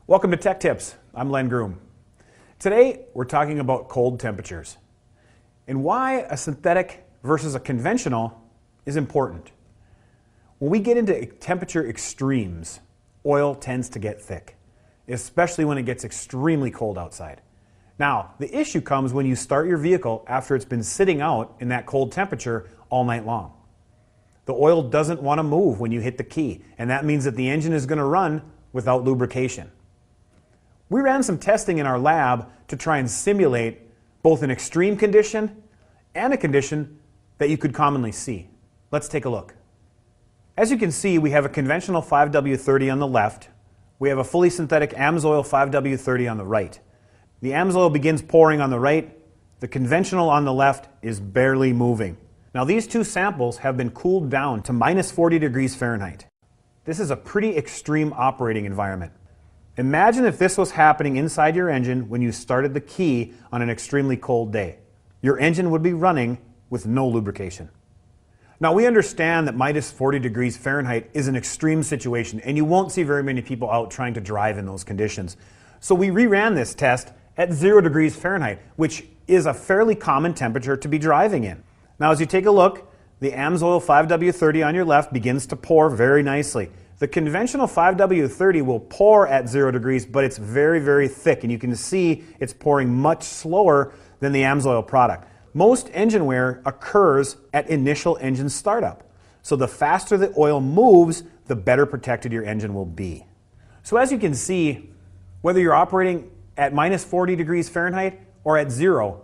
Welcome to Tech Tips. I'm Len Groom. Today we're talking about cold temperatures and why a synthetic versus a conventional is important. When we get into temperature extremes, oil tends to get thick, especially when it gets extremely cold outside. Now, the issue comes when you start your vehicle after it's been sitting out in that cold temperature all night long. The oil doesn't want to move when you hit the key, and that means that the engine is going to run without lubrication. We ran some testing in our lab to try and simulate both an extreme condition and a condition that you could commonly see. Let's take a look. As you can see, we have a conventional 5W30 on the left. We have a fully synthetic Amsoil 5W30 on the right. The Amsoil begins pouring on the right. The conventional on the left is barely moving. Now these two samples have been cooled down to minus 40 degrees Fahrenheit. This is a pretty extreme operating environment. Imagine if this was happening inside your engine when you started the key on an extremely cold day. Your engine would be running with no lubrication. Now we understand that minus 40 degrees Fahrenheit is an extreme situation and you won't see very many people out trying to drive in those conditions. So we reran this test at 0 degrees Fahrenheit, which is a fairly common temperature to be driving in. Now as you take a look, the Amsoil 5W30 on your left begins to pour very nicely. The conventional 5W30 will pour at 0 degrees, but it's very, very thick, and you can see it's pouring much slower than the Amsoil product. Most engine wear occurs at initial engine startup. So the faster the oil moves, the better protected your engine will be. So as you can see, whether you're operating at minus 40 degrees Fahrenheit or at 0,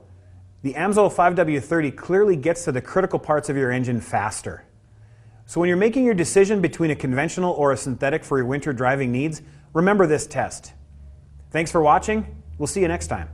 the Amsoil 5W30 clearly gets to the critical parts of your engine faster. So when you're making your decision between a conventional or a synthetic for your winter driving needs, remember this test. Thanks for watching. We'll see you next time.